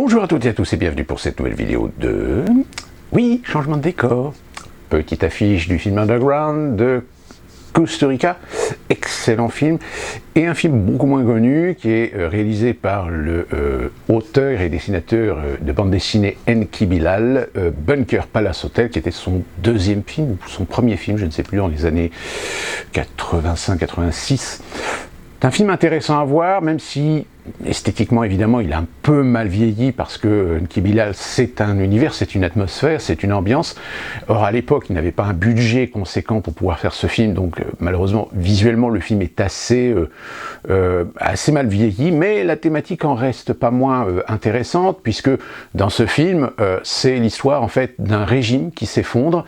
Bonjour à toutes et à tous et bienvenue pour cette nouvelle vidéo de... Oui, changement de décor. Petite affiche du film Underground de Costa Rica. Excellent film. Et un film beaucoup moins connu qui est réalisé par le auteur et dessinateur de bande dessinée Enki Bilal, Bunker Palace Hotel, qui était son deuxième film, ou son premier film, je ne sais plus, dans les années 85-86. C'est un film intéressant à voir, même si esthétiquement, évidemment, il a un peu mal vieilli parce que Enki Bilal, c'est un univers, c'est une atmosphère, c'est une ambiance. Or, à l'époque, il n'avait pas un budget conséquent pour pouvoir faire ce film, donc malheureusement, visuellement, le film est assez mal vieilli, mais la thématique en reste pas moins intéressante, puisque dans ce film, c'est l'histoire, en fait, d'un régime qui s'effondre,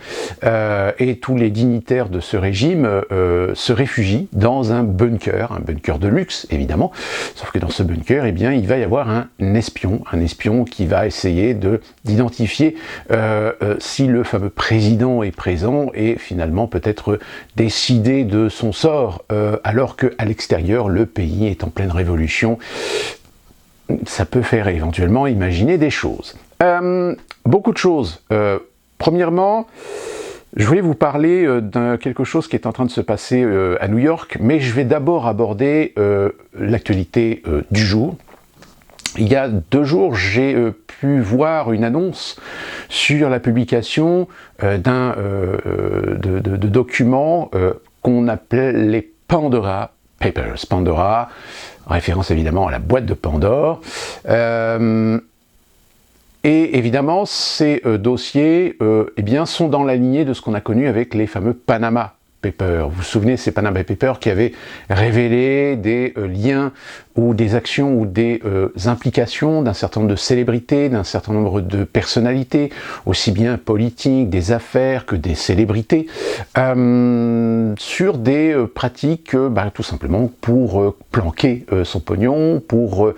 et tous les dignitaires de ce régime se réfugient dans un bunker de luxe, évidemment, sauf que dans ce bunker, eh bien, il va y avoir un espion qui va essayer d'identifier si le fameux président est présent et finalement peut-être décider de son sort, alors qu'à l'extérieur, le pays est en pleine révolution. Ça peut faire éventuellement imaginer des choses. Beaucoup de choses. Premièrement, je voulais vous parler de quelque chose qui est en train de se passer à New York, mais je vais d'abord aborder l'actualité du jour. Il y a 2 jours, j'ai pu voir une annonce sur la publication de documents qu'on appelait les Pandora Papers. Pandora, référence évidemment à la boîte de Pandore. Et évidemment, ces dossiers eh bien, sont dans la lignée de ce qu'on a connu avec les fameux Panama Papers. Vous vous souvenez, ces Panama Papers qui avaient révélé des liens ou des actions ou des implications d'un certain nombre de célébrités, d'un certain nombre de personnalités, aussi bien politiques, des affaires que des célébrités, sur des pratiques tout simplement pour planquer son pognon, pour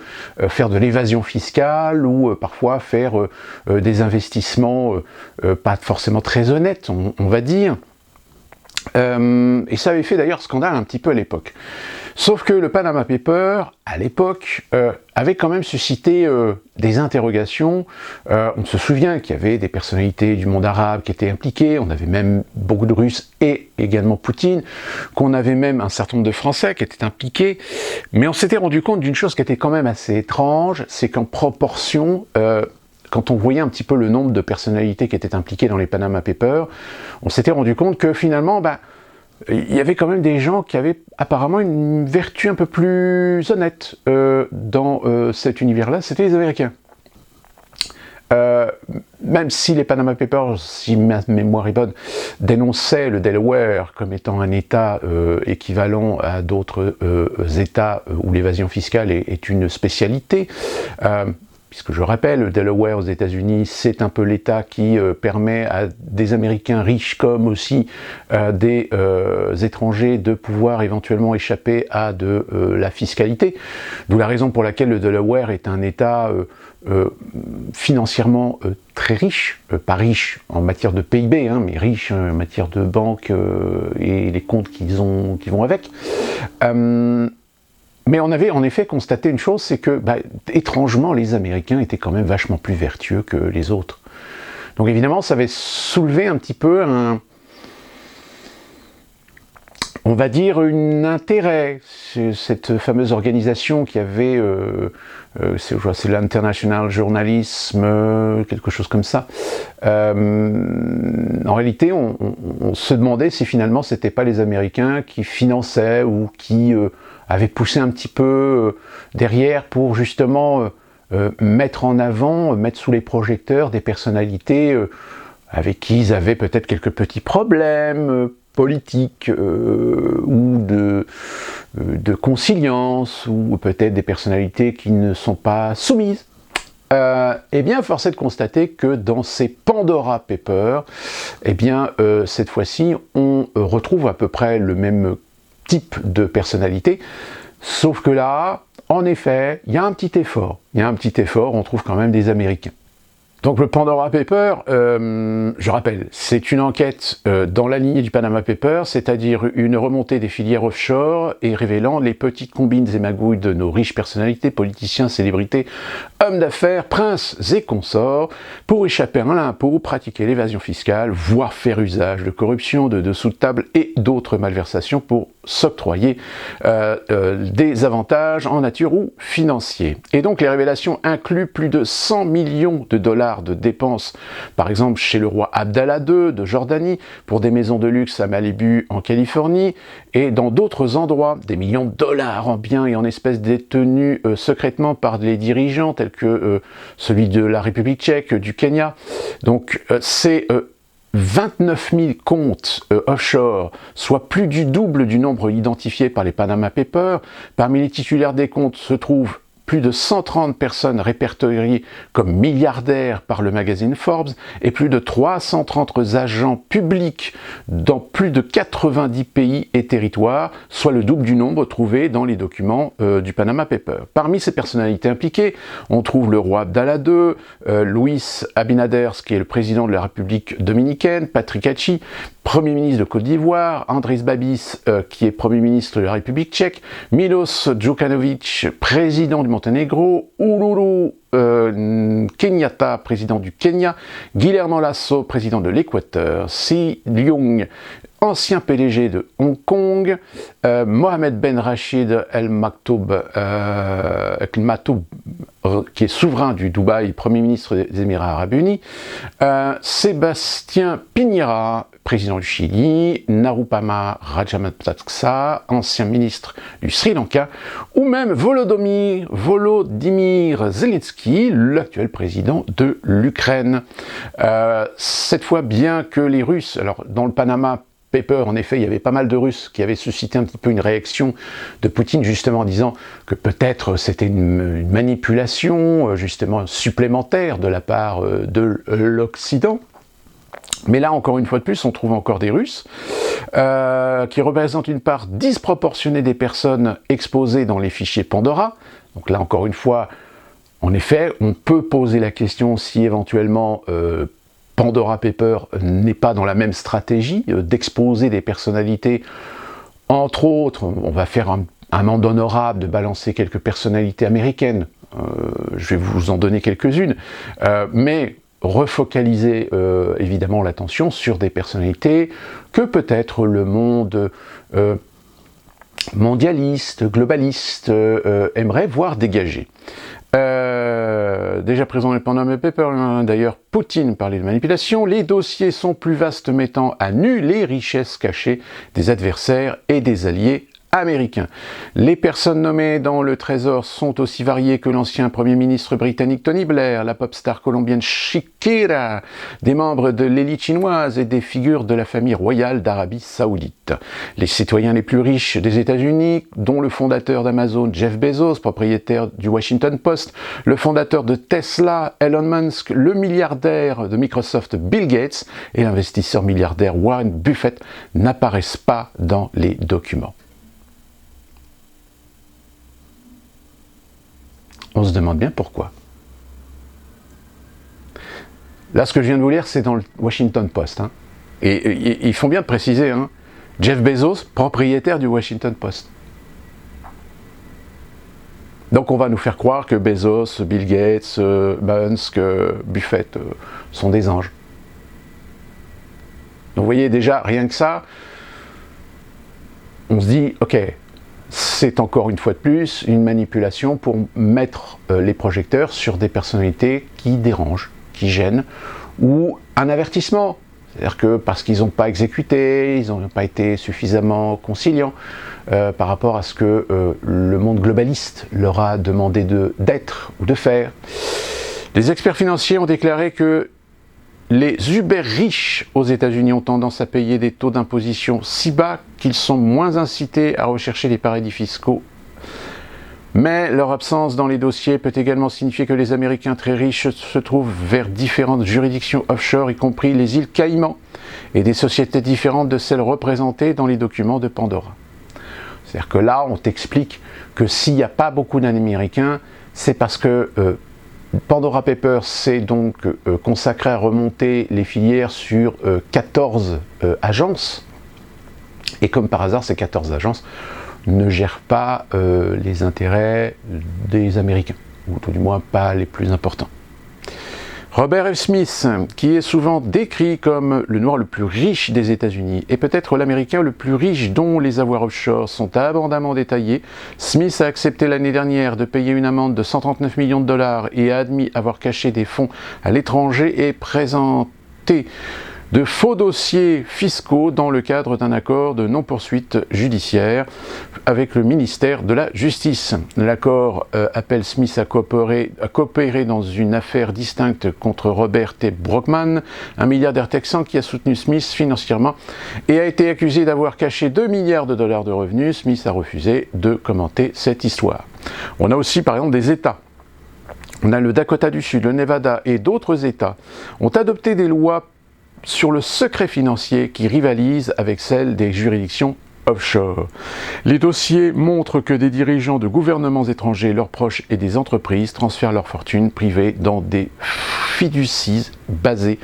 faire de l'évasion fiscale ou parfois faire des investissements pas forcément très honnêtes, on va dire. Et ça avait fait d'ailleurs scandale un petit peu à l'époque. Sauf que le Panama Paper, à l'époque, avait quand même suscité des interrogations. On se souvient qu'il y avait des personnalités du monde arabe qui étaient impliquées, on avait même beaucoup de Russes et également Poutine, qu'on avait même un certain nombre de Français qui étaient impliqués, mais on s'était rendu compte d'une chose qui était quand même assez étrange, c'est qu'en proportion... quand on voyait un petit peu le nombre de personnalités qui étaient impliquées dans les Panama Papers, on s'était rendu compte que finalement, il y avait quand même des gens qui avaient apparemment une vertu un peu plus honnête dans cet univers-là, c'était les Américains. Même si les Panama Papers, si ma mémoire est bonne, dénonçaient le Delaware comme étant un État équivalent à d'autres États où l'évasion fiscale est une spécialité, puisque je rappelle, le Delaware aux États-Unis, c'est un peu l'État qui permet à des Américains riches comme aussi des étrangers de pouvoir éventuellement échapper à de la fiscalité. D'où la raison pour laquelle le Delaware est un État financièrement très riche, pas riche en matière de PIB, mais riche en matière de banque et les comptes qui vont avec. Mais on avait en effet constaté une chose, c'est que, étrangement, les Américains étaient quand même vachement plus vertueux que les autres. Donc évidemment, ça avait soulevé un petit peu on va dire, un intérêt. Cette fameuse organisation qui avait, c'est l'International Journalism, quelque chose comme ça. En réalité, on se demandait si finalement c'était pas les Américains qui finançaient ou qui avaient poussé un petit peu derrière pour justement mettre en avant, mettre sous les projecteurs des personnalités avec qui ils avaient peut-être quelques petits problèmes politiques ou de consilience, ou peut-être des personnalités qui ne sont pas soumises. Eh bien, force est de constater que dans ces Pandora Papers, eh bien, cette fois-ci, on retrouve à peu près le même type de personnalité, sauf que là, en effet, il y a un petit effort. On trouve quand même des Américains. Donc le Pandora Paper, je rappelle, c'est une enquête dans la lignée du Panama Paper, c'est-à-dire une remontée des filières offshore et révélant les petites combines et magouilles de nos riches personnalités, politiciens, célébrités, hommes d'affaires, princes et consorts, pour échapper à l'impôt, pratiquer l'évasion fiscale, voire faire usage de corruption, de dessous de table et d'autres malversations pour s'octroyer des avantages en nature ou financiers. Et donc les révélations incluent plus de 100 millions de dollars de dépenses, par exemple chez le roi Abdallah II de Jordanie, pour des maisons de luxe à Malibu en Californie, et dans d'autres endroits, des millions de dollars en biens et en espèces détenus secrètement par les dirigeants, tels que celui de la République tchèque, du Kenya. Donc c'est 29 000 comptes offshore, soit plus du double du nombre identifié par les Panama Papers. Parmi les titulaires des comptes se trouvent plus de 130 personnes répertoriées comme milliardaires par le magazine Forbes et plus de 330 agents publics dans plus de 90 pays et territoires, soit le double du nombre trouvé dans les documents du Panama Papers. Parmi ces personnalités impliquées, on trouve le roi Abdallah II, Luis Abinader, qui est le président de la République dominicaine, Patrick Hachi, Premier ministre de Côte d'Ivoire, Andris Babis, qui est Premier ministre de la République tchèque, Milos Djukanovic, président du Monténégro, Uhuru Kenyatta, président du Kenya, Guillermo Lasso, président de l'Équateur, Xi Jinping, ancien PDG de Hong Kong, Mohamed Ben Rachid El Maktoum, qui est souverain du Dubaï, Premier ministre des Émirats Arabes Unis, Sébastien Piñera, président du Chili, Narupama Rajapaksa, ancien ministre du Sri Lanka, ou même Volodymyr Zelensky, l'actuel président de l'Ukraine. Cette fois, bien que les Russes, alors dans le Panama Paper, en effet, il y avait pas mal de Russes qui avaient suscité un petit peu une réaction de Poutine, justement en disant que peut-être c'était une manipulation, justement supplémentaire de la part de l'Occident. Mais là, encore une fois de plus, on trouve encore des Russes qui représentent une part disproportionnée des personnes exposées dans les fichiers Pandora. Donc là, encore une fois, en effet, on peut poser la question si éventuellement Pandora Paper n'est pas dans la même stratégie d'exposer des personnalités. Entre autres, on va faire un amende honorable de balancer quelques personnalités américaines. Je vais vous en donner quelques-unes. Mais refocaliser évidemment l'attention sur des personnalités que peut-être le monde mondialiste, globaliste aimerait voir dégager. Déjà présent dans les Panama Papers, d'ailleurs Poutine parlait de manipulation, les dossiers sont plus vastes mettant à nu les richesses cachées des adversaires et des alliés américains. Les personnes nommées dans le trésor sont aussi variées que l'ancien Premier ministre britannique Tony Blair, la pop star colombienne Shakira, des membres de l'élite chinoise et des figures de la famille royale d'Arabie Saoudite. Les citoyens les plus riches des États-Unis, dont le fondateur d'Amazon Jeff Bezos, propriétaire du Washington Post, le fondateur de Tesla Elon Musk, le milliardaire de Microsoft Bill Gates et l'investisseur milliardaire Warren Buffett n'apparaissent pas dans les documents. On se demande bien pourquoi. Là, ce que je viens de vous lire, c'est dans le Washington Post. Hein. Et ils font bien de préciser, hein, Jeff Bezos, propriétaire du Washington Post. Donc on va nous faire croire que Bezos, Bill Gates, Musk, Buffett sont des anges. Donc vous voyez déjà, rien que ça, on se dit, ok, c'est encore une fois de plus une manipulation pour mettre les projecteurs sur des personnalités qui dérangent, qui gênent, ou un avertissement. C'est-à-dire que parce qu'ils n'ont pas exécuté, ils n'ont pas été suffisamment conciliants par rapport à ce que le monde globaliste leur a demandé d'être ou de faire. Les experts financiers ont déclaré que les Uber riches aux États-Unis ont tendance à payer des taux d'imposition si bas qu'ils sont moins incités à rechercher les paradis fiscaux. Mais leur absence dans les dossiers peut également signifier que les Américains très riches se trouvent vers différentes juridictions offshore, y compris les îles Caïmans, et des sociétés différentes de celles représentées dans les documents de Pandora. C'est-à-dire que là, on t'explique que s'il n'y a pas beaucoup d'Américains, c'est parce que Pandora Papers s'est donc consacré à remonter les filières sur 14 agences. Et comme par hasard, ces 14 agences ne gèrent pas les intérêts des Américains, ou tout du moins pas les plus importants. Robert F. Smith, qui est souvent décrit comme le noir le plus riche des États-Unis, et peut-être l'Américain le plus riche dont les avoirs offshore sont abondamment détaillés, Smith a accepté l'année dernière de payer une amende de 139 millions de dollars et a admis avoir caché des fonds à l'étranger et présenté de faux dossiers fiscaux dans le cadre d'un accord de non-poursuite judiciaire avec le ministère de la Justice. L'accord appelle Smith à coopérer dans une affaire distincte contre Robert T. Brockman, un milliardaire texan qui a soutenu Smith financièrement et a été accusé d'avoir caché 2 milliards de dollars de revenus. Smith a refusé de commenter cette histoire. On a aussi par exemple des États. On a le Dakota du Sud, le Nevada et d'autres États ont adopté des lois sur le secret financier qui rivalise avec celle des juridictions offshore. Les dossiers montrent que des dirigeants de gouvernements étrangers, leurs proches et des entreprises transfèrent leurs fortunes privées dans des fiducies basées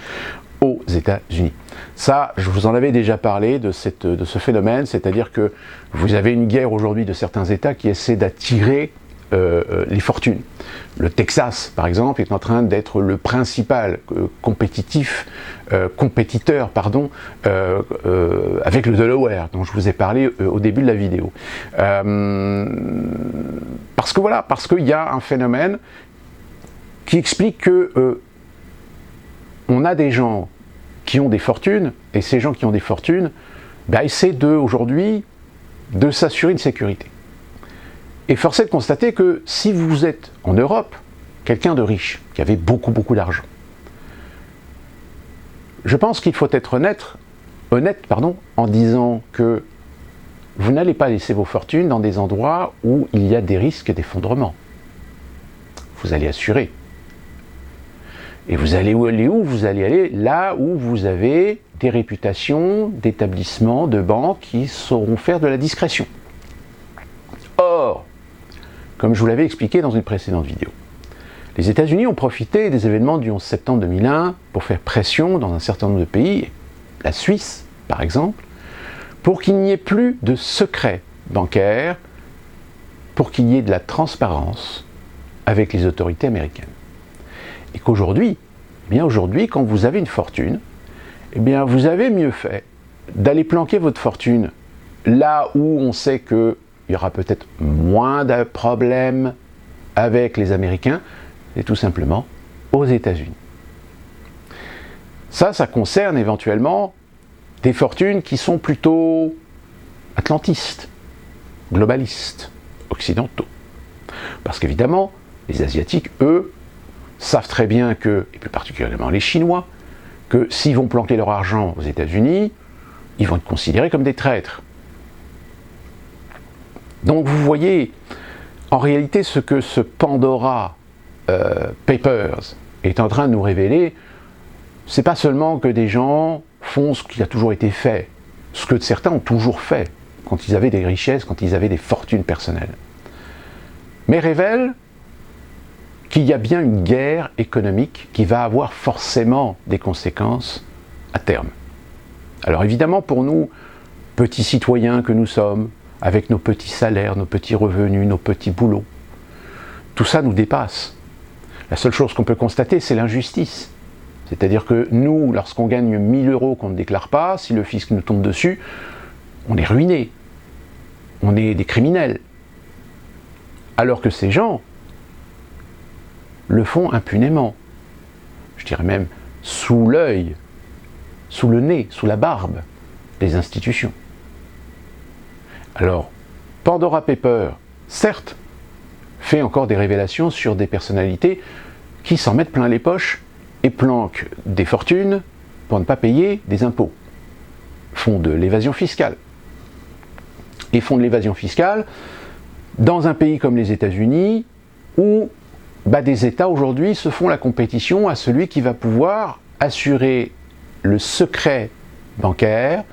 aux États-Unis. Ça, je vous en avais déjà parlé de ce phénomène, c'est-à-dire que vous avez une guerre aujourd'hui de certains États qui essaient d'attirer les fortunes. Le Texas, par exemple, est en train d'être le principal compétiteur avec le Delaware, dont je vous ai parlé au début de la vidéo. Parce qu'il y a un phénomène qui explique que on a des gens qui ont des fortunes, et ces gens qui ont des fortunes essaient aujourd'hui de s'assurer une sécurité. Et force est de constater que si vous êtes en Europe, quelqu'un de riche, qui avait beaucoup d'argent, je pense qu'il faut être honnête en disant que vous n'allez pas laisser vos fortunes dans des endroits où il y a des risques d'effondrement. Vous allez assurer. Et vous allez aller où? Vous allez aller là où vous avez des réputations d'établissements, de banques qui sauront faire de la discrétion. Or, comme je vous l'avais expliqué dans une précédente vidéo, les États-Unis ont profité des événements du 11 septembre 2001 pour faire pression dans un certain nombre de pays, la Suisse par exemple, pour qu'il n'y ait plus de secret bancaire, pour qu'il y ait de la transparence avec les autorités américaines. Et qu'aujourd'hui, quand vous avez une fortune, vous avez mieux fait d'aller planquer votre fortune là où on sait que il y aura peut-être moins de problèmes avec les Américains, et tout simplement aux États-Unis. Ça concerne éventuellement des fortunes qui sont plutôt atlantistes, globalistes, occidentaux. Parce qu'évidemment, les Asiatiques, eux, savent très bien que, et plus particulièrement les Chinois, que s'ils vont planquer leur argent aux États-Unis, ils vont être considérés comme des traîtres. Donc vous voyez, en réalité, ce que ce Pandora Papers est en train de nous révéler, c'est pas seulement que des gens font ce qui a toujours été fait, ce que certains ont toujours fait, quand ils avaient des richesses, quand ils avaient des fortunes personnelles, mais révèle qu'il y a bien une guerre économique qui va avoir forcément des conséquences à terme. Alors évidemment, pour nous, petits citoyens que nous sommes, avec nos petits salaires, nos petits revenus, nos petits boulots, tout ça nous dépasse. La seule chose qu'on peut constater, c'est l'injustice. C'est-à-dire que nous, lorsqu'on gagne 1000 € qu'on ne déclare pas, si le fisc nous tombe dessus, on est ruiné. On est des criminels. Alors que ces gens le font impunément. Je dirais même sous l'œil, sous le nez, sous la barbe des institutions. Alors, Pandora Papers, certes, fait encore des révélations sur des personnalités qui s'en mettent plein les poches et planquent des fortunes pour ne pas payer des impôts, font de l'évasion fiscale. Et font de l'évasion fiscale dans un pays comme les États-Unis où des États aujourd'hui se font la compétition à celui qui va pouvoir assurer le secret bancaire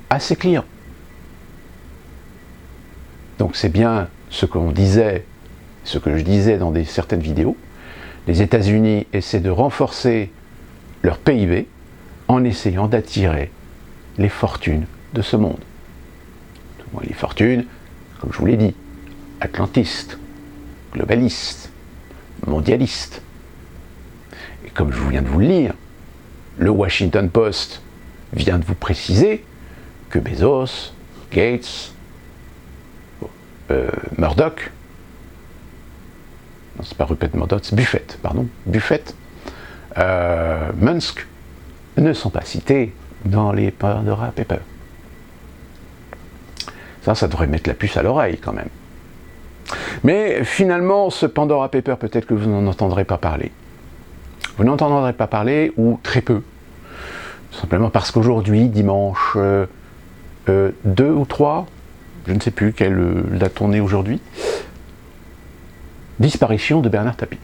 à ses clients. Donc c'est bien ce qu'on disait, ce que je disais dans certaines vidéos, les États-Unis essaient de renforcer leur PIB en essayant d'attirer les fortunes de ce monde. Les fortunes, comme je vous l'ai dit, atlantistes, globalistes, mondialistes. Et comme je viens de vous le lire, le Washington Post vient de vous préciser que Bezos, Gates, Murdoch, non c'est pas Rupert Murdoch, c'est Buffett, pardon, Buffett, Musk, ne sont pas cités dans les Pandora Papers. Ça devrait mettre la puce à l'oreille quand même. Mais finalement, ce Pandora Paper, peut-être que vous n'en entendrez pas parler. Vous n'entendrez pas parler, ou très peu. Tout simplement parce qu'aujourd'hui, dimanche 2 ou 3, je ne sais plus quelle date on est aujourd'hui, disparition de Bernard Tapie.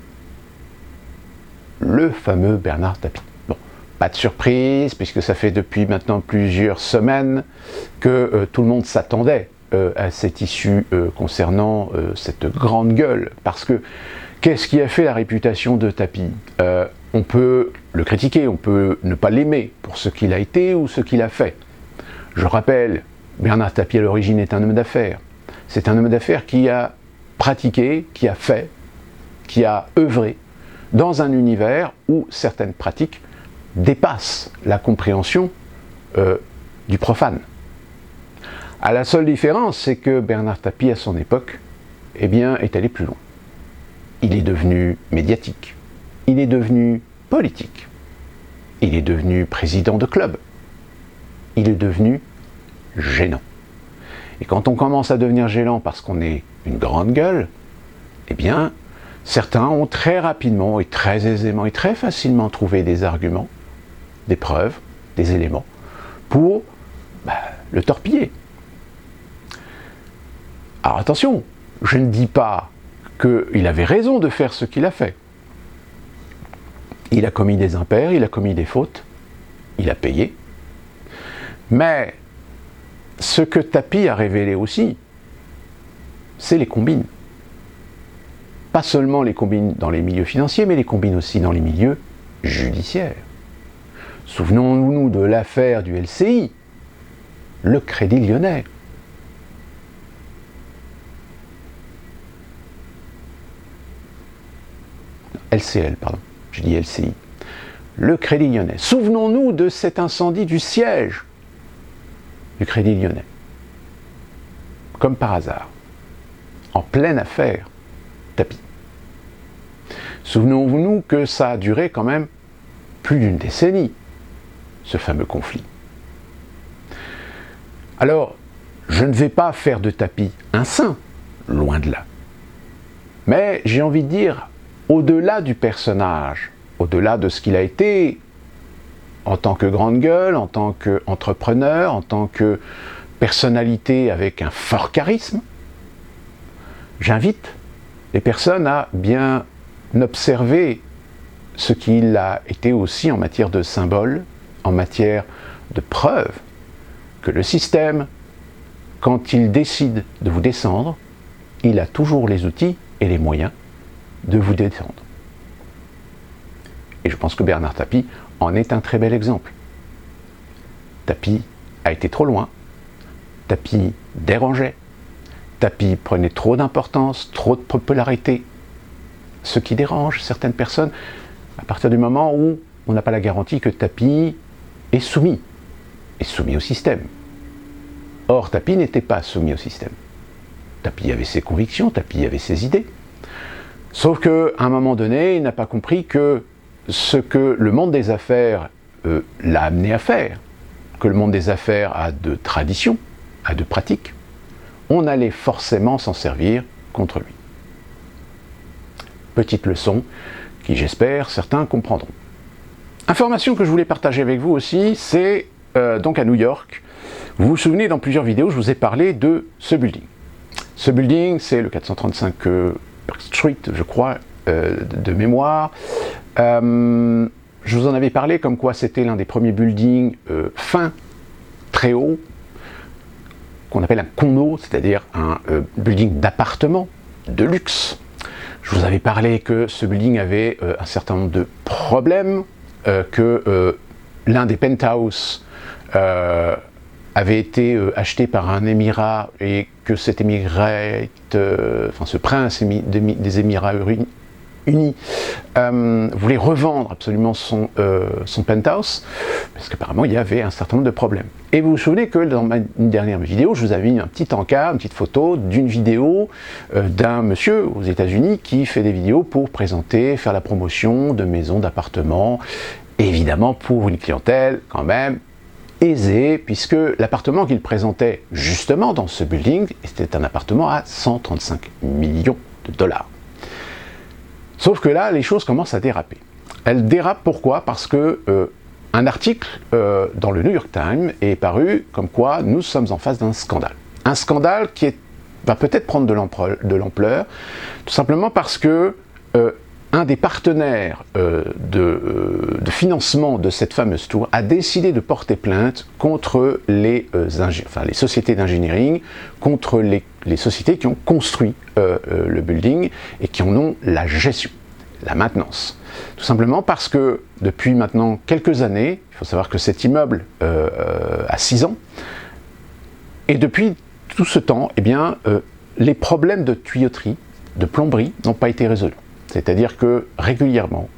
Le fameux Bernard Tapie. Bon, pas de surprise, puisque ça fait depuis maintenant plusieurs semaines que tout le monde s'attendait à cette issue concernant cette grande gueule. Parce que, qu'est-ce qui a fait la réputation de Tapie? On peut le critiquer, on peut ne pas l'aimer pour ce qu'il a été ou ce qu'il a fait. Je rappelle, Bernard Tapie à l'origine est un homme d'affaires. C'est un homme d'affaires qui a pratiqué, qui a fait, qui a œuvré dans un univers où certaines pratiques dépassent la compréhension du profane. À la seule différence, c'est que Bernard Tapie, à son époque, eh bien, est allé plus loin. Il est devenu médiatique. Il est devenu politique. Il est devenu président de club. Il est devenu gênant. Et quand on commence à devenir gênant parce qu'on est une grande gueule, eh bien, certains ont très rapidement et très aisément et très facilement trouvé des arguments, des preuves, des éléments pour le torpiller. Alors attention, je ne dis pas qu'il avait raison de faire ce qu'il a fait. Il a commis des impairs, il a commis des fautes, il a payé. Mais ce que Tapie a révélé aussi, c'est les combines. Pas seulement les combines dans les milieux financiers, mais les combines aussi dans les milieux judiciaires. Souvenons-nous de l'affaire du LCI, le Crédit Lyonnais. LCL, pardon, j'ai dit LCI. Le Crédit Lyonnais. Souvenons-nous de cet incendie du siège du Crédit Lyonnais. Comme par hasard. En pleine affaire, Tapie. Souvenons-nous que ça a duré quand même plus d'une décennie, ce fameux conflit. Alors, je ne vais pas faire de Tapie un saint, loin de là. Mais j'ai envie de dire, au-delà du personnage, au-delà de ce qu'il a été en tant que grande gueule, en tant qu'entrepreneur, en tant que personnalité avec un fort charisme, j'invite les personnes à bien observer ce qu'il a été aussi en matière de symboles, en matière de preuves, que le système, quand il décide de vous descendre, il a toujours les outils et les moyens de vous descendre. Et je pense que Bernard Tapie en est un très bel exemple. Tapie a été trop loin, Tapie dérangeait, Tapie prenait trop d'importance, trop de popularité, ce qui dérange certaines personnes à partir du moment où on n'a pas la garantie que Tapie est soumis au système. Or, Tapie n'était pas soumis au système. Tapie avait ses convictions, Tapie avait ses idées. Sauf qu'à un moment donné, il n'a pas compris que ce que le monde des affaires l'a amené à faire, que le monde des affaires a de traditions, a de pratiques, on allait forcément s'en servir contre lui. Petite leçon qui, j'espère, certains comprendront. Information que je voulais partager avec vous aussi, c'est donc à New York. Vous vous souvenez, dans plusieurs vidéos, je vous ai parlé de ce building. Ce building, c'est le 435 Park Street, je crois, de mémoire. Je vous en avais parlé comme quoi c'était l'un des premiers buildings fins, très hauts, qu'on appelle un condo, c'est-à-dire un building d'appartements de luxe, Je vous avais parlé que ce building avait un certain nombre de problèmes, que l'un des penthouses avait été acheté par un émirat et que cet émirat, enfin ce prince des Émirats Unis voulait revendre absolument son penthouse, parce qu'apparemment il y avait un certain nombre de problèmes. Et vous vous souvenez que dans une dernière vidéo, je vous avais mis un petit encart, une petite photo d'une vidéo d'un monsieur aux États-Unis qui fait des vidéos pour présenter, faire la promotion de maisons, d'appartements, évidemment pour une clientèle quand même aisée, puisque l'appartement qu'il présentait justement dans ce building était un appartement à 135 millions de dollars. Sauf que là, les choses commencent à déraper. Elles dérapent pourquoi? Parce que un article dans le New York Times est paru comme quoi nous sommes en face d'un scandale. Un scandale qui va peut-être prendre de l'ampleur, tout simplement parce que un des partenaires de financement de cette fameuse tour a décidé de porter plainte contre les sociétés d'engineering, contre les sociétés qui ont construit le building et qui en ont la gestion, la maintenance. Tout simplement parce que depuis maintenant quelques années, il faut savoir que cet immeuble a 6 ans, et depuis tout ce temps, eh bien, les problèmes de tuyauterie, de plomberie n'ont pas été résolus. C'est-à-dire que régulièrement,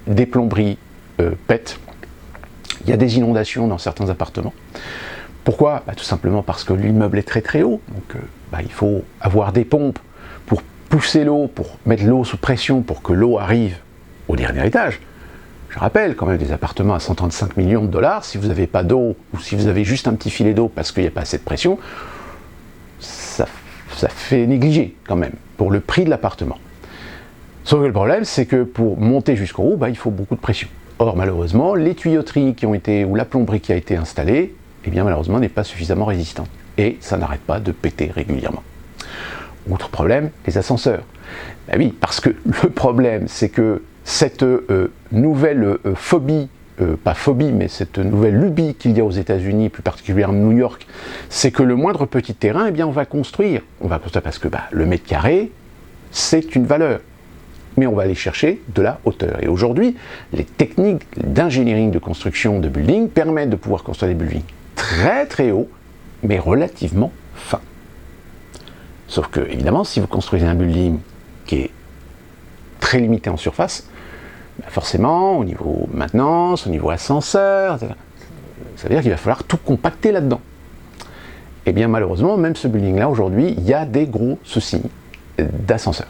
des plomberies pètent, il y a des inondations dans certains appartements. Pourquoi? Tout simplement parce que l'immeuble est très très haut, donc il faut avoir des pompes pour pousser l'eau, pour mettre l'eau sous pression pour que l'eau arrive au dernier étage. Je rappelle quand même des appartements à 135 millions de dollars, si vous n'avez pas d'eau ou si vous avez juste un petit filet d'eau parce qu'il n'y a pas assez de pression, ça fait négliger quand même pour le prix de l'appartement. Sauf que le problème, c'est que pour monter jusqu'en haut, il faut beaucoup de pression. Or, malheureusement, les tuyauteries qui ont été, ou la plomberie qui a été installée, eh bien, malheureusement, n'est pas suffisamment résistante. Et ça n'arrête pas de péter régulièrement. Autre problème, les ascenseurs. Oui, parce que le problème, c'est que cette nouvelle phobie, pas phobie, mais cette nouvelle lubie qu'il y a aux États-Unis, plus particulièrement New York, c'est que le moindre petit terrain, eh bien, on va construire. On va construire parce que le mètre carré, c'est une valeur. Mais on va aller chercher de la hauteur. Et aujourd'hui, les techniques d'ingénierie de construction de buildings permettent de pouvoir construire des buildings très très hauts, mais relativement fins. Sauf que, évidemment, si vous construisez un building qui est très limité en surface, forcément, au niveau maintenance, au niveau ascenseur, ça veut dire qu'il va falloir tout compacter là-dedans. Et bien malheureusement, même ce building-là, aujourd'hui, il y a des gros soucis d'ascenseur.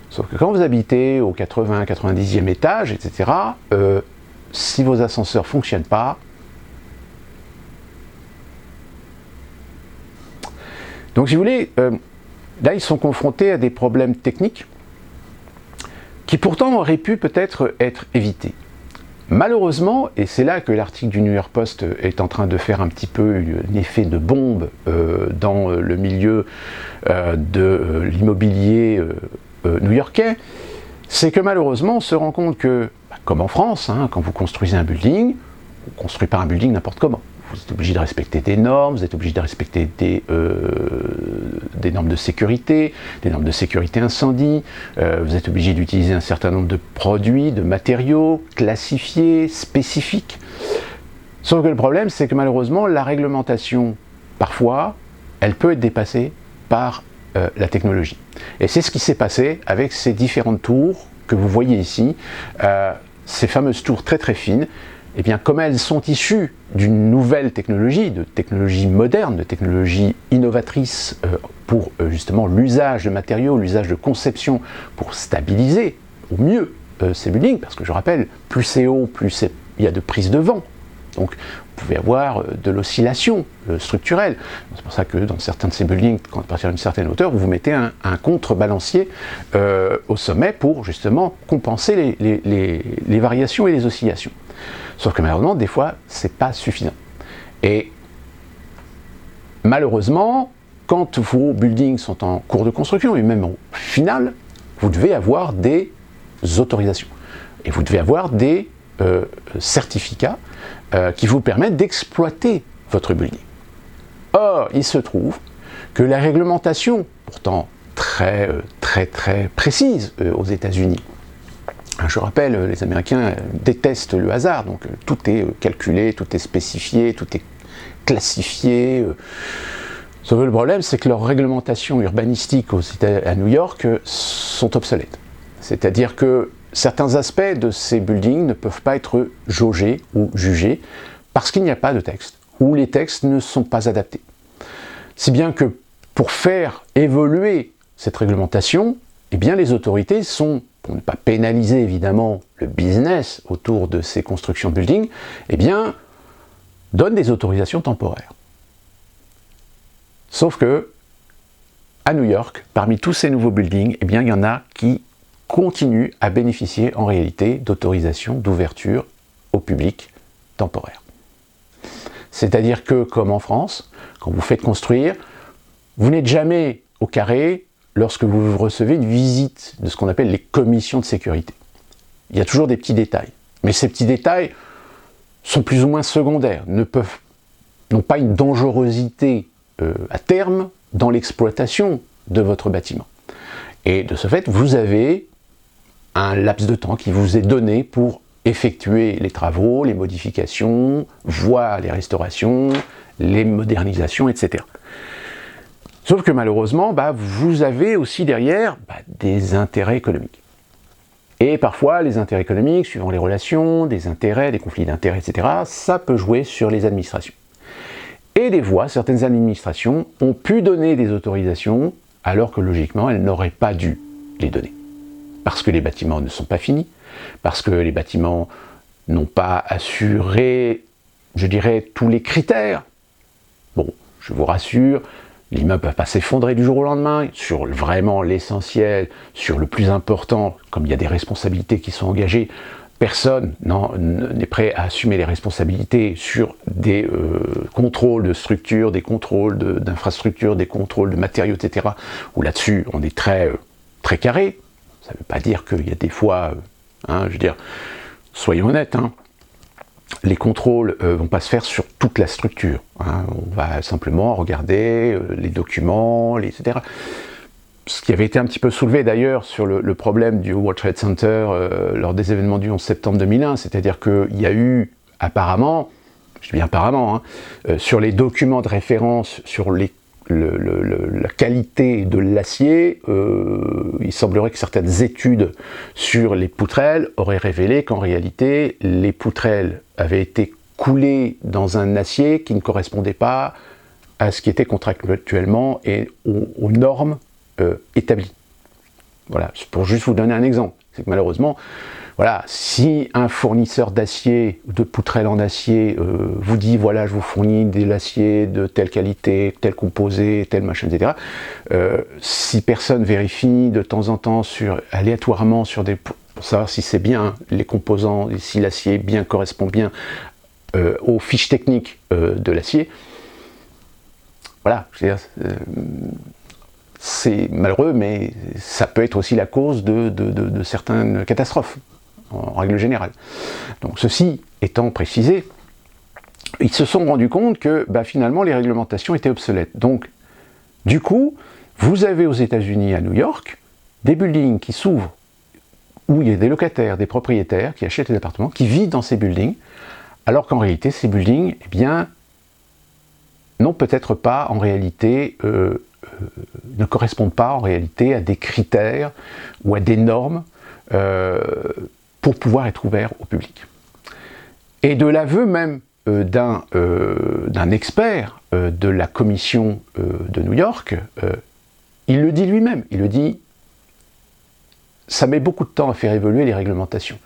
Sauf que quand vous habitez au 80, 90e étage, etc., si vos ascenseurs ne fonctionnent pas, donc si vous voulez, là ils sont confrontés à des problèmes techniques qui pourtant auraient pu peut-être être évités. Malheureusement, et c'est là que l'article du New York Post est en train de faire un petit peu un effet de bombe dans le milieu de l'immobilier new-yorkais, c'est que malheureusement on se rend compte que, comme en France, quand vous construisez un building, vous ne construisez pas un building n'importe comment. Vous êtes obligé de respecter des normes, vous êtes obligé de respecter des normes de sécurité incendie, vous êtes obligé d'utiliser un certain nombre de produits, de matériaux classifiés, spécifiques. Sauf que le problème, c'est que malheureusement, la réglementation, parfois, elle peut être dépassée par la technologie. Et c'est ce qui s'est passé avec ces différentes tours que vous voyez ici, ces fameuses tours très très fines. Eh bien, comme elles sont issues d'une nouvelle technologie, de technologie moderne, de technologie innovatrice pour justement l'usage de matériaux, l'usage de conception pour stabiliser au mieux ces buildings, parce que je rappelle, plus c'est haut, plus il y a de prise de vent. Donc, vous pouvez avoir de l'oscillation structurelle. C'est pour ça que dans certains de ces buildings, quand à partir d'une certaine hauteur, vous mettez un contrebalancier au sommet pour justement compenser les variations et les oscillations. Sauf que malheureusement, des fois, c'est pas suffisant. Et malheureusement, quand vos buildings sont en cours de construction, et même au final, vous devez avoir des autorisations. Et vous devez avoir des certificats qui vous permettent d'exploiter votre building. Or, il se trouve que la réglementation, pourtant très précises aux États-Unis. Je rappelle, les Américains détestent le hasard, donc tout est calculé, tout est spécifié, tout est classifié. Sauf que le problème, c'est que leurs réglementations urbanistiques à New York sont obsolètes. C'est-à-dire que certains aspects de ces buildings ne peuvent pas être jaugés ou jugés parce qu'il n'y a pas de texte, ou les textes ne sont pas adaptés. Si bien que pour faire évoluer cette réglementation, eh bien les autorités sont, pour ne pas pénaliser évidemment le business autour de ces constructions de buildings, eh bien donnent des autorisations temporaires. Sauf que, à New York, parmi tous ces nouveaux buildings, eh bien il y en a qui continuent à bénéficier en réalité d'autorisations d'ouverture au public temporaire. C'est-à-dire que, comme en France, quand vous faites construire, vous n'êtes jamais au carré lorsque vous recevez une visite de ce qu'on appelle les commissions de sécurité. Il y a toujours des petits détails. Mais ces petits détails sont plus ou moins secondaires, n'ont pas une dangerosité à terme dans l'exploitation de votre bâtiment. Et de ce fait, vous avez un laps de temps qui vous est donné pour effectuer les travaux, les modifications, voire les restaurations, les modernisations, etc. Sauf que malheureusement, vous avez aussi derrière des intérêts économiques. Et parfois, les intérêts économiques, suivant les relations, des intérêts, des conflits d'intérêts, etc., ça peut jouer sur les administrations. Et des fois, certaines administrations ont pu donner des autorisations alors que logiquement, elles n'auraient pas dû les donner. Parce que les bâtiments ne sont pas finis, parce que les bâtiments n'ont pas assuré, je dirais, tous les critères. Bon, je vous rassure, l'immeuble ne va pas s'effondrer du jour au lendemain, sur vraiment l'essentiel, sur le plus important, comme il y a des responsabilités qui sont engagées, personne n'est prêt à assumer les responsabilités sur des contrôles de structure, des contrôles d'infrastructures, des contrôles de matériaux, etc. Où là-dessus, on est très carré. Ça ne veut pas dire qu'il y a des fois, je veux dire, soyons honnêtes, les contrôles ne vont pas se faire sur toute la structure. On va simplement regarder les documents, etc. Ce qui avait été un petit peu soulevé d'ailleurs sur le problème du World Trade Center lors des événements du 11 septembre 2001, c'est-à-dire qu'il y a eu apparemment, je dis bien apparemment, sur les documents de référence, sur la qualité de l'acier, il semblerait que certaines études sur les poutrelles auraient révélé qu'en réalité, les poutrelles avaient été coulées dans un acier qui ne correspondait pas à ce qui était contractuellement et aux normes établies. Voilà, pour juste vous donner un exemple. C'est que malheureusement, voilà, si un fournisseur d'acier, de poutrelles en acier, vous dit voilà, je vous fournis de l'acier de telle qualité, tel composé, tel machin, etc. Si personne vérifie de temps en temps aléatoirement pour savoir si c'est bien les composants, si l'acier correspond bien aux fiches techniques de l'acier, voilà, je veux dire, c'est malheureux, mais ça peut être aussi la cause de certaines catastrophes, en règle générale. Donc ceci étant précisé, ils se sont rendus compte que finalement les réglementations étaient obsolètes. Donc du coup, vous avez aux États-Unis, à New York, des buildings qui s'ouvrent, où il y a des locataires, des propriétaires qui achètent des appartements, qui vivent dans ces buildings, alors qu'en réalité ces buildings, n'ont peut-être pas en réalité ne correspondent pas en réalité à des critères ou à des normes pour pouvoir être ouverts au public. Et de l'aveu même d'un expert de la commission de New York, il le dit lui-même, il le dit, ça met beaucoup de temps à faire évoluer les réglementations.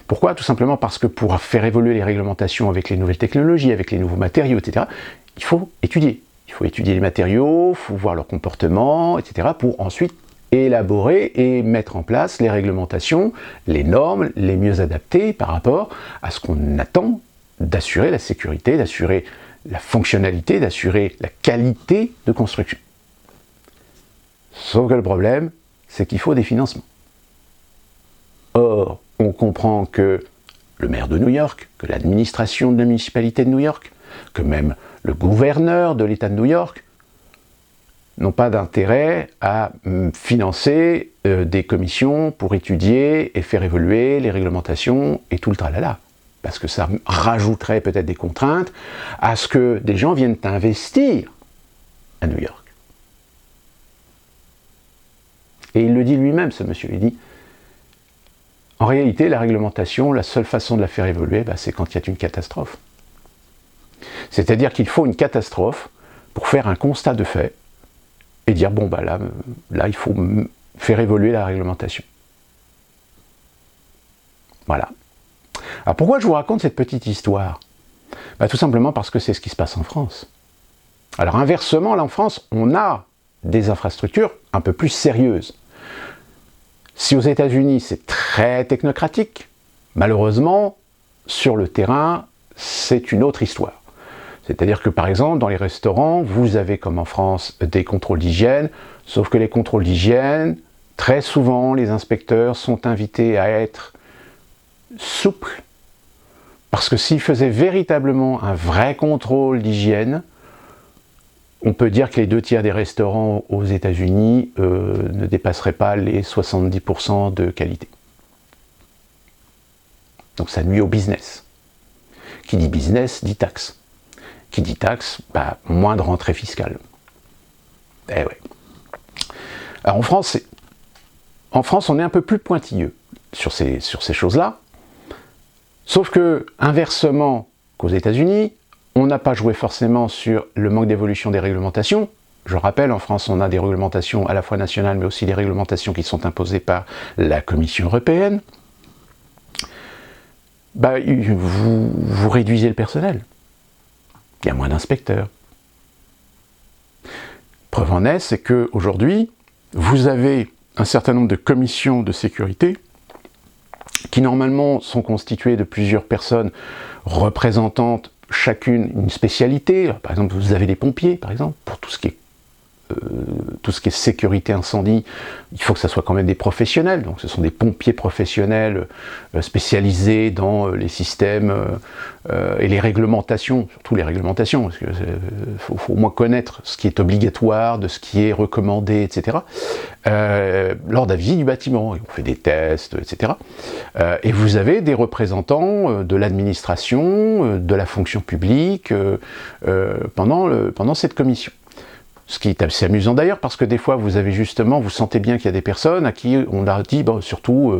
Pourquoi? Tout simplement parce que pour faire évoluer les réglementations avec les nouvelles technologies, avec les nouveaux matériaux, etc., il faut étudier. Il faut étudier les matériaux, il faut voir leur comportement, etc., pour ensuite élaborer et mettre en place les réglementations, les normes les mieux adaptées par rapport à ce qu'on attend d'assurer la sécurité, d'assurer la fonctionnalité, d'assurer la qualité de construction. Sauf que le problème, c'est qu'il faut des financements. Or, on comprend que le maire de New York, que l'administration de la municipalité de New York, que même le gouverneur de l'État de New York n'ont pas d'intérêt à financer des commissions pour étudier et faire évoluer les réglementations et tout le tralala. Parce que ça rajouterait peut-être des contraintes à ce que des gens viennent investir à New York. Et il le dit lui-même, ce monsieur, il dit en réalité, la réglementation, la seule façon de la faire évoluer, c'est quand il y a une catastrophe. C'est-à-dire qu'il faut une catastrophe pour faire un constat de fait et dire, bon, là, il faut faire évoluer la réglementation. Voilà. Alors pourquoi je vous raconte cette petite histoire ? Tout simplement parce que c'est ce qui se passe en France. Alors inversement, là en France, on a des infrastructures un peu plus sérieuses. Si aux États-Unis c'est très technocratique, malheureusement, sur le terrain, c'est une autre histoire. C'est-à-dire que par exemple, dans les restaurants, vous avez comme en France des contrôles d'hygiène, sauf que les contrôles d'hygiène, très souvent, les inspecteurs sont invités à être souples. Parce que s'ils faisaient véritablement un vrai contrôle d'hygiène, on peut dire que les 2/3 des restaurants aux États-Unis ne dépasseraient pas les 70% de qualité. Donc ça nuit au business. Qui dit business, dit taxe. Qui dit taxe, moins de rentrée fiscale. Eh ouais. Alors en France, on est un peu plus pointilleux sur ces choses-là. Sauf que, inversement qu'aux États-Unis, on n'a pas joué forcément sur le manque d'évolution des réglementations. Je rappelle, en France, on a des réglementations à la fois nationales, mais aussi des réglementations qui sont imposées par la Commission européenne. Vous réduisez le personnel. Il y a moins d'inspecteurs. Preuve en est, c'est qu'aujourd'hui, vous avez un certain nombre de commissions de sécurité qui normalement sont constituées de plusieurs personnes représentant chacune une spécialité. Par exemple, vous avez des pompiers, par exemple, pour tout ce qui est sécurité incendie, il faut que ça soit quand même des professionnels. Donc ce sont des pompiers professionnels spécialisés dans les systèmes et les réglementations, surtout les réglementations, parce qu'il faut au moins connaître ce qui est obligatoire, de ce qui est recommandé, etc. Lors de la vie du bâtiment, on fait des tests, etc. Et vous avez des représentants de l'administration, de la fonction publique pendant cette commission. Ce qui est assez amusant d'ailleurs, parce que des fois, vous sentez bien qu'il y a des personnes à qui on leur dit, surtout,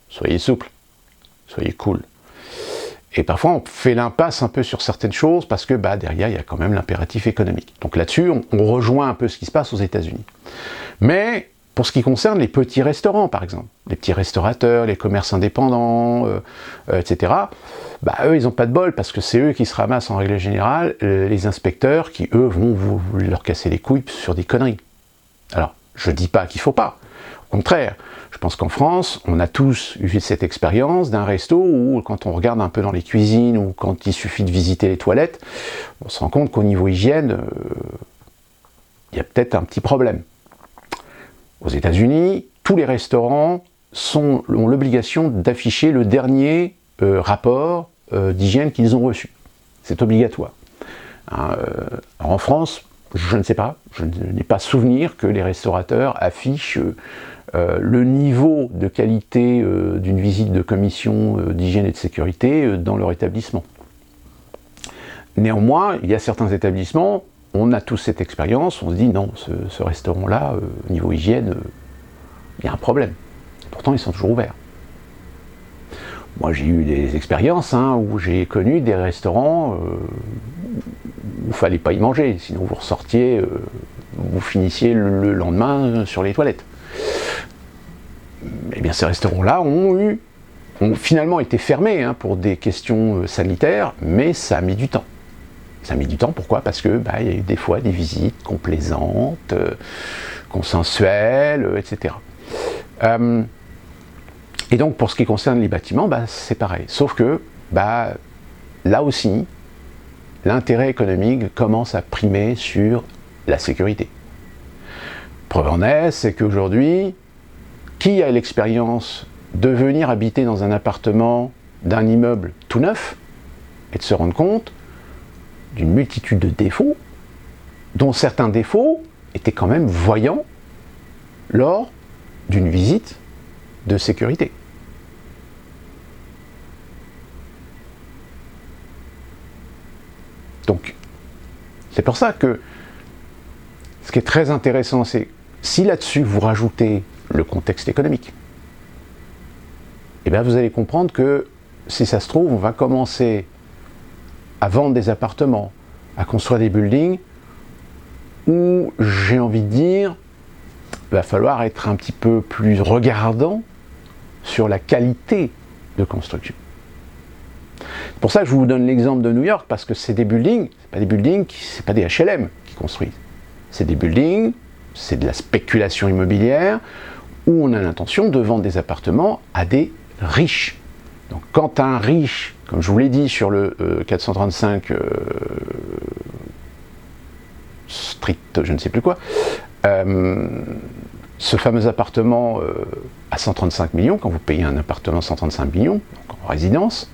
soyez souples, soyez cool. Et parfois, on fait l'impasse un peu sur certaines choses, parce que derrière, il y a quand même l'impératif économique. Donc là-dessus, on rejoint un peu ce qui se passe aux États-Unis. Mais, pour ce qui concerne les petits restaurants, par exemple, les petits restaurateurs, les commerces indépendants, etc., eux, ils n'ont pas de bol, parce que c'est eux qui se ramassent en règle générale, les inspecteurs qui, eux, vont leur casser les couilles sur des conneries. Alors, je ne dis pas qu'il ne faut pas. Au contraire, je pense qu'en France, on a tous eu cette expérience d'un resto où, quand on regarde un peu dans les cuisines, ou quand il suffit de visiter les toilettes, on se rend compte qu'au niveau hygiène, il y a peut-être un petit problème. Aux États-Unis, tous les restaurants ont l'obligation d'afficher le dernier rapport d'hygiène qu'ils ont reçu. C'est obligatoire. En France, je ne sais pas, je n'ai pas souvenir que les restaurateurs affichent le niveau de qualité d'une visite de commission d'hygiène et de sécurité dans leur établissement. Néanmoins, il y a certains établissements, on a tous cette expérience, on se dit non, ce restaurant-là, au niveau hygiène, il y a un problème. Pourtant, ils sont toujours ouverts. Moi, j'ai eu des expériences où j'ai connu des restaurants où il ne fallait pas y manger, sinon vous ressortiez, vous finissiez le lendemain sur les toilettes. Eh bien, ces restaurants-là ont finalement été fermés pour des questions sanitaires, mais ça a mis du temps. Ça a mis du temps, pourquoi ? Parce que il y a eu des fois des visites complaisantes, consensuelles, etc. Et donc, pour ce qui concerne les bâtiments, c'est pareil. Sauf que, là aussi, l'intérêt économique commence à primer sur la sécurité. Preuve en est, c'est qu'aujourd'hui, qui a l'expérience de venir habiter dans un appartement d'un immeuble tout neuf et de se rendre compte d'une multitude de défauts, dont certains défauts était quand même voyant lors d'une visite de sécurité. Donc, c'est pour ça que ce qui est très intéressant, c'est si là-dessus vous rajoutez le contexte économique, eh bien vous allez comprendre que si ça se trouve, on va commencer à vendre des appartements, à construire des buildings où, j'ai envie de dire, il va falloir être un petit peu plus regardant sur la qualité de construction. C'est pour ça que je vous donne l'exemple de New York, parce que c'est des buildings, c'est pas des HLM qui construisent. C'est des buildings, c'est de la spéculation immobilière, où on a l'intention de vendre des appartements à des riches. Donc quand un riche, comme je vous l'ai dit sur le 435 Street, je ne sais plus quoi, ce fameux appartement à 135 millions, quand vous payez un appartement 135 millions, donc en résidence,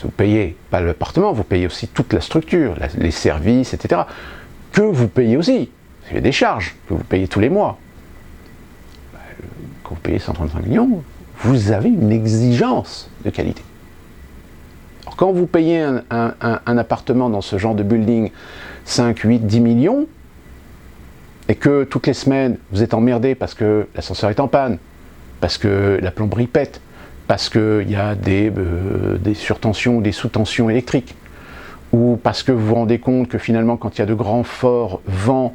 vous payez pas l'appartement, vous payez aussi toute la structure, les services, etc. Que vous payez aussi. Il y a des charges que vous payez tous les mois. Quand vous payez 135 millions, vous avez une exigence de qualité. Alors quand vous payez un appartement dans ce genre de building 5, 8, 10 millions, et que toutes les semaines vous êtes emmerdé parce que l'ascenseur est en panne, parce que la plomberie pète, parce qu'il y a des surtensions, des sous-tensions électriques, ou parce que vous vous rendez compte que finalement quand il y a de grands forts vents,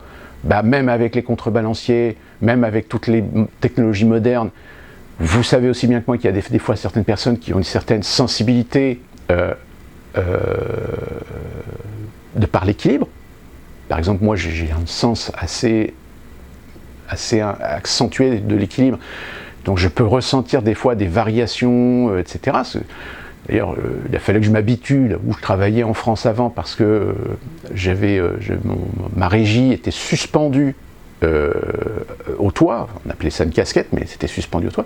même avec les contrebalanciers, même avec toutes les technologies modernes, vous savez aussi bien que moi qu'il y a des fois certaines personnes qui ont une certaine sensibilité de par l'équilibre. Par exemple, moi j'ai un sens assez accentué de l'équilibre, donc je peux ressentir des fois des variations, etc. D'ailleurs, il a fallu que je m'habitue, là où je travaillais en France avant, parce que ma régie était suspendue au toit, on appelait ça une casquette, mais c'était suspendu au toit,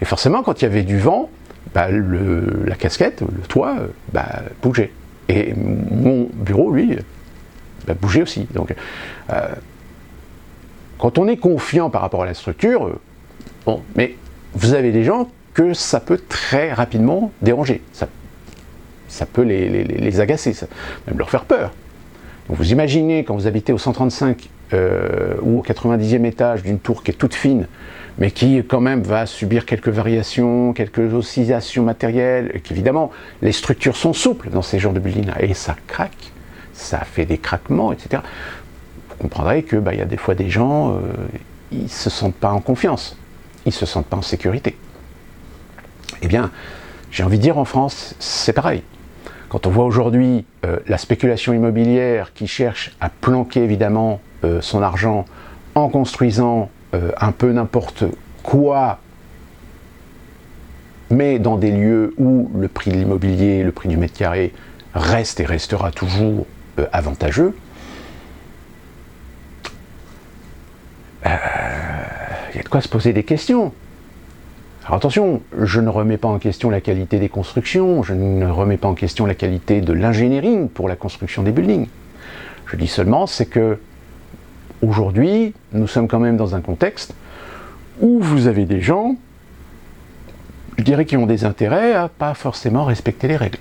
et forcément quand il y avait du vent, la casquette, le toit, bougeait. Et mon bureau, lui, bougeait aussi. Donc, quand on est confiant par rapport à la structure, bon, mais vous avez des gens que ça peut très rapidement déranger. Ça peut les agacer, même leur faire peur. Donc vous imaginez quand vous habitez au 135 ou au 90e étage d'une tour qui est toute fine, mais qui quand même va subir quelques variations, quelques oscillations matérielles, et qu'évidemment les structures sont souples dans ces genres de buildings-là, et ça craque, ça fait des craquements, etc. Vous comprendrez que y a des fois des gens, ils ne se sentent pas en confiance, ils ne se sentent pas en sécurité. Eh bien, j'ai envie de dire en France, c'est pareil. Quand on voit aujourd'hui la spéculation immobilière qui cherche à planquer évidemment son argent en construisant un peu n'importe quoi, mais dans des lieux où le prix de l'immobilier, le prix du mètre carré reste et restera toujours avantageux, il y a de quoi se poser des questions. Alors attention, je ne remets pas en question la qualité des constructions, je ne remets pas en question la qualité de l'ingénierie pour la construction des buildings. Je dis seulement, c'est que aujourd'hui, nous sommes quand même dans un contexte où vous avez des gens, je dirais, qui ont des intérêts à pas forcément respecter les règles.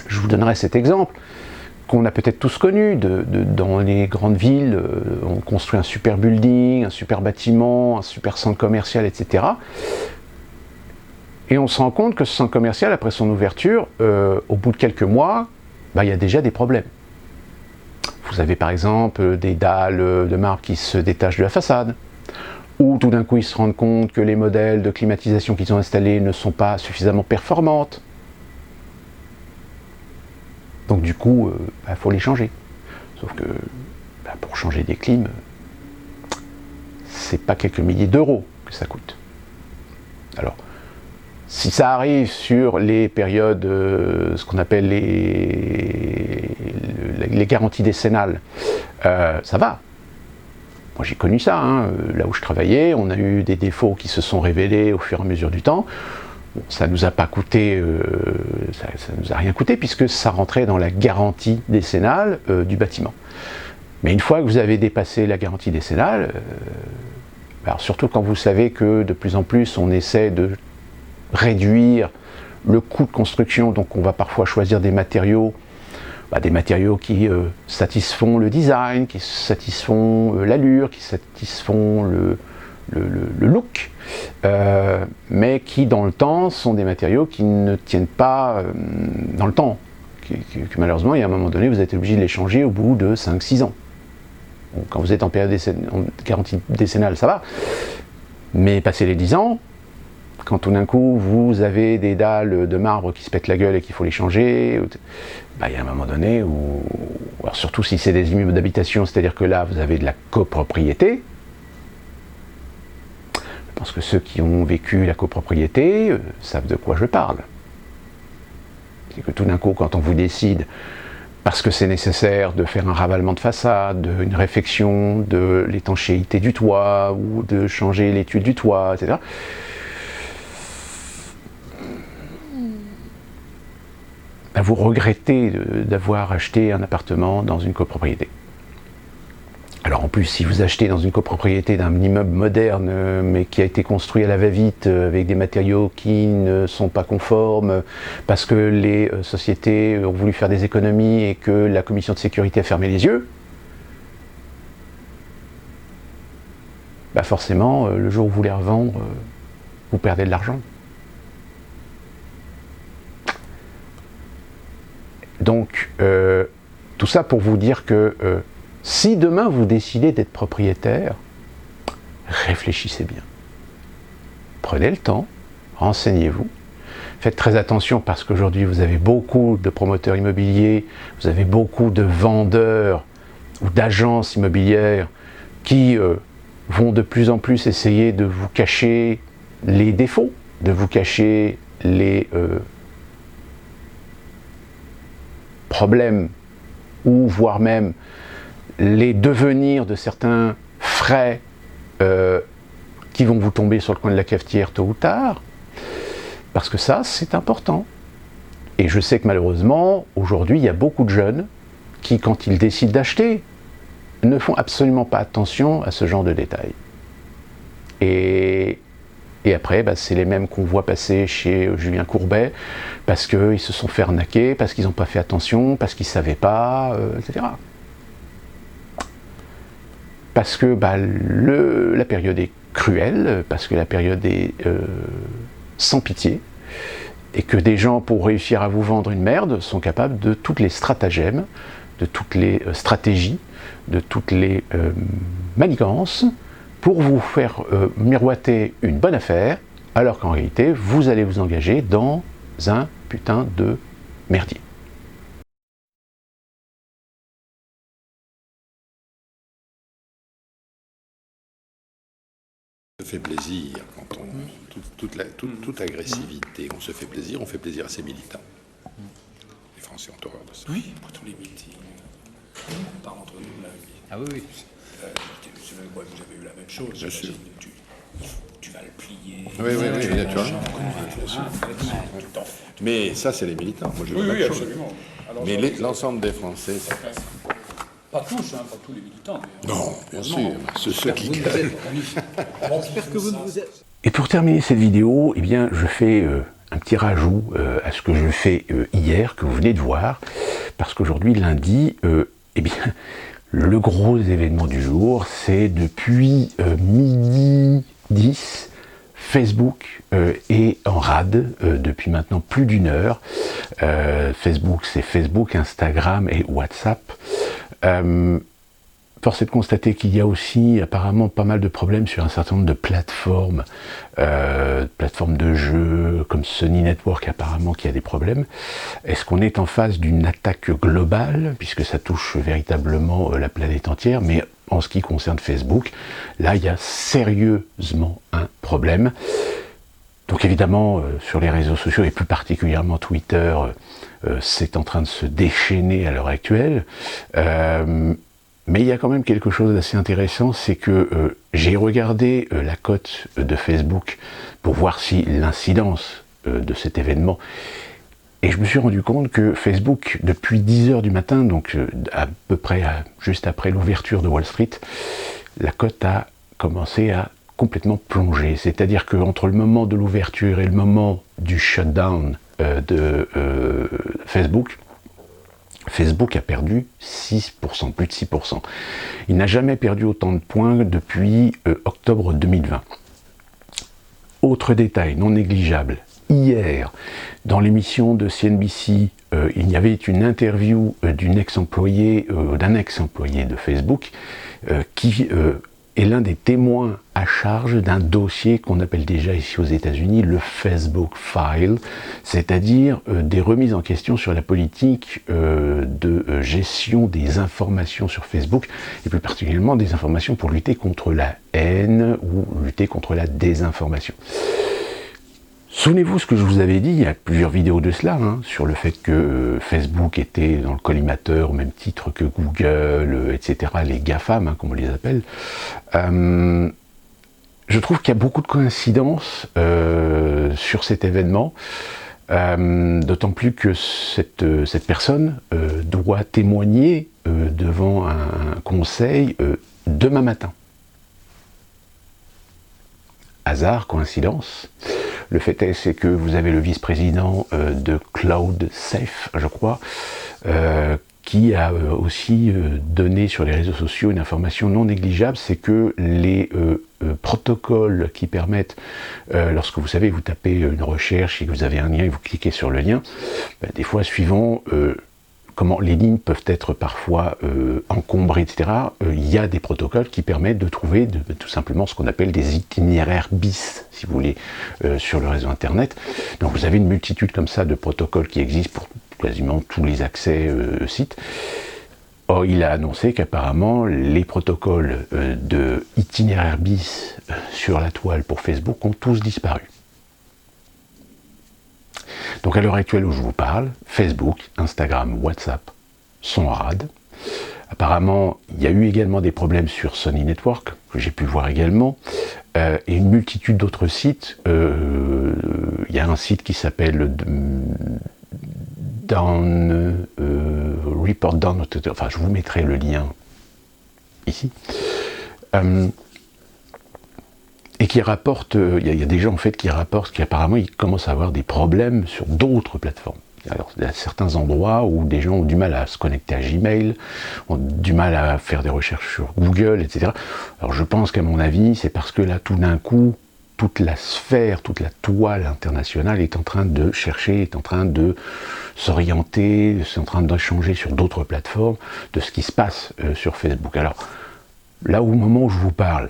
Je vous donnerai cet exemple qu'on a peut-être tous connu, dans les grandes villes, on construit un super building, un super bâtiment, un super centre commercial, etc. Et on se rend compte que ce centre commercial, après son ouverture, au bout de quelques mois, il y a déjà des problèmes. Vous avez par exemple des dalles de marbre qui se détachent de la façade, ou tout d'un coup ils se rendent compte que les modèles de climatisation qu'ils ont installés ne sont pas suffisamment performantes. Donc du coup, faut les changer. Sauf que pour changer des clims, c'est pas quelques milliers d'euros que ça coûte. Alors, si ça arrive sur les périodes, ce qu'on appelle les garanties décennales, ça va. Moi j'ai connu ça, là où je travaillais, on a eu des défauts qui se sont révélés au fur et à mesure du temps. Bon, ça ne nous a pas coûté, ça nous a rien coûté puisque ça rentrait dans la garantie décennale du bâtiment. Mais une fois que vous avez dépassé la garantie décennale, alors surtout quand vous savez que de plus en plus on essaie de réduire le coût de construction, donc on va parfois choisir des matériaux qui satisfont le design, qui satisfont l'allure, qui satisfont le look, mais qui dans le temps sont des matériaux qui ne tiennent pas dans le temps, que malheureusement il y a un moment donné vous êtes obligé de les changer au bout de 5-6 ans. Bon, quand vous êtes en période en garantie décennale ça va, mais passé les 10 ans, quand tout d'un coup vous avez des dalles de marbre qui se pètent la gueule et qu'il faut les changer, il y a un moment donné où, alors surtout si c'est des immeubles d'habitation, c'est-à-dire que là vous avez de la copropriété. Je pense que ceux qui ont vécu la copropriété savent de quoi je parle. C'est que tout d'un coup, quand on vous décide, parce que c'est nécessaire de faire un ravalement de façade, une réfection de l'étanchéité du toit, ou de changer les tuiles du toit, etc., vous regrettez d'avoir acheté un appartement dans une copropriété. Alors en plus, si vous achetez dans une copropriété d'un immeuble moderne, mais qui a été construit à la va-vite, avec des matériaux qui ne sont pas conformes, parce que les sociétés ont voulu faire des économies et que la commission de sécurité a fermé les yeux, forcément, le jour où vous les revendre, vous perdez de l'argent. Donc, tout ça pour vous dire que si demain vous décidez d'être propriétaire, réfléchissez bien. Prenez le temps, renseignez-vous. Faites très attention parce qu'aujourd'hui vous avez beaucoup de promoteurs immobiliers, vous avez beaucoup de vendeurs ou d'agences immobilières qui vont de plus en plus essayer de vous cacher les défauts, de vous cacher les problèmes ou voire même les devenirs de certains frais qui vont vous tomber sur le coin de la cafetière tôt ou tard, parce que ça, c'est important. Et je sais que malheureusement, aujourd'hui, il y a beaucoup de jeunes qui, quand ils décident d'acheter, ne font absolument pas attention à ce genre de détails. Et après, c'est les mêmes qu'on voit passer chez Julien Courbet, parce qu'ils se sont fait arnaquer, parce qu'ils n'ont pas fait attention, parce qu'ils ne savaient pas, etc. Parce que la période est cruelle, parce que la période est sans pitié, et que des gens, pour réussir à vous vendre une merde, sont capables de toutes les stratagèmes, de toutes les stratégies, de toutes les manigances, pour vous faire miroiter une bonne affaire, alors qu'en réalité, vous allez vous engager dans un putain de merdier. On se fait plaisir quand on toute agressivité, on se fait plaisir à ses militants. Les Français ont horreur de ça. Oui, pour tous les meetings, on parle entre nous là. Ah oui, oui. Vous avez eu la même chose. Bien sûr. Tu vas le plier. Oui, naturellement. Mais ça, c'est les militants. Moi, je veux Oui, pas de chose. absolument. Alors, Mais l'ensemble des Français, c'est pas tous, pas tous les militants. non, bien sûr, ceux qui gueulent. J'espère que vous ne vous êtes... Et pour terminer cette vidéo, eh bien, je fais un petit rajout à ce que je fais hier, que vous venez de voir, parce qu'aujourd'hui, lundi, eh bien, le gros événement du jour, c'est depuis midi 10, Facebook est en rade depuis maintenant plus d'1 heure. Facebook, c'est Facebook, Instagram et WhatsApp. Force est de constater qu'il y a aussi apparemment pas mal de problèmes sur un certain nombre de plateformes, plateformes de jeux comme Sony Network apparemment qui a des problèmes. Est-ce qu'on est en face d'une attaque globale, puisque ça touche véritablement la planète entière, mais en ce qui concerne Facebook, là il y a sérieusement un problème. Donc évidemment, sur les réseaux sociaux, et plus particulièrement Twitter, c'est en train de se déchaîner à l'heure actuelle. Mais il y a quand même quelque chose d'assez intéressant, c'est que j'ai regardé la cote de Facebook pour voir si l'incidence de cet événement. Et je me suis rendu compte que Facebook, depuis 10 h du matin, donc à peu près juste après l'ouverture de Wall Street, la cote a commencé à complètement plonger. C'est-à-dire qu'entre le moment de l'ouverture et le moment du shutdown de Facebook, Facebook a perdu 6%, plus de 6%. Il n'a jamais perdu autant de points depuis octobre 2020. Autre détail non négligeable, hier, dans l'émission de CNBC, il y avait une interview d'un ex-employé de Facebook qui est l'un des témoins à charge d'un dossier qu'on appelle déjà ici aux États-Unis le Facebook File, c'est-à-dire des remises en question sur la politique de gestion des informations sur Facebook, et plus particulièrement des informations pour lutter contre la haine ou lutter contre la désinformation. Souvenez-vous ce que je vous avais dit, il y a plusieurs vidéos de cela, sur le fait que Facebook était dans le collimateur au même titre que Google, etc., les GAFAM, comme on les appelle. Je trouve qu'il y a beaucoup de coïncidences sur cet événement, d'autant plus que cette personne doit témoigner devant un conseil demain matin. Hasard, coïncidence? Le fait est, c'est que vous avez le vice-président de CloudSafe, je crois, qui a aussi donné sur les réseaux sociaux une information non négligeable, c'est que les protocoles qui permettent, lorsque vous savez, vous tapez une recherche et que vous avez un lien et vous cliquez sur le lien, des fois, suivant comment les lignes peuvent être parfois encombrées, etc., il y a des protocoles qui permettent de trouver tout simplement ce qu'on appelle des itinéraires bis, si vous voulez, sur le réseau Internet. Donc vous avez une multitude comme ça de protocoles qui existent pour quasiment tous les accès sites. Or, il a annoncé qu'apparemment les protocoles de itinéraire bis sur la toile pour Facebook ont tous disparu. Donc à l'heure actuelle où je vous parle, Facebook, Instagram, WhatsApp sont rades. Apparemment, il y a eu également des problèmes sur Sony Network, que j'ai pu voir également, et une multitude d'autres sites. Il y a un site qui s'appelle Report Down, enfin je vous mettrai le lien ici. Et qui rapporte, il y a des gens en fait qui rapportent qu'apparemment ils commencent à avoir des problèmes sur d'autres plateformes. Alors il y a certains endroits où des gens ont du mal à se connecter à Gmail, ont du mal à faire des recherches sur Google, etc. Alors je pense qu'à mon avis, c'est parce que là tout d'un coup, toute la sphère, toute la toile internationale est en train de chercher, est en train de s'orienter, c'est en train d'échanger sur d'autres plateformes de ce qui se passe sur Facebook. Alors là au moment où je vous parle,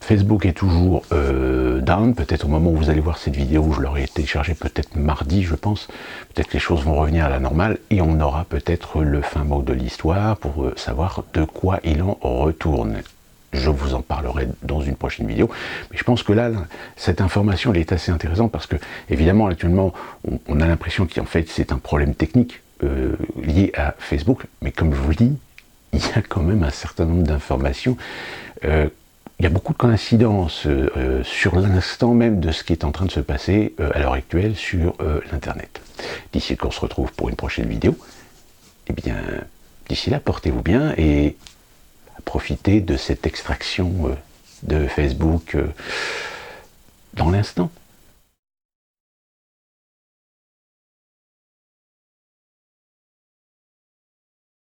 Facebook est toujours down, peut-être au moment où vous allez voir cette vidéo, je l'aurai téléchargée peut-être mardi, je pense, peut-être que les choses vont revenir à la normale, et on aura peut-être le fin mot de l'histoire pour savoir de quoi il en retourne. Je vous en parlerai dans une prochaine vidéo, mais je pense que là, cette information, elle est assez intéressante, parce que, évidemment, actuellement, on a l'impression qu'en fait, c'est un problème technique lié à Facebook, mais comme je vous le dis, il y a quand même un certain nombre d'informations il y a beaucoup de coïncidences sur l'instant même de ce qui est en train de se passer à l'heure actuelle sur l'Internet. D'ici qu'on se retrouve pour une prochaine vidéo, eh bien, d'ici là, portez-vous bien et profitez de cette extraction de Facebook dans l'instant.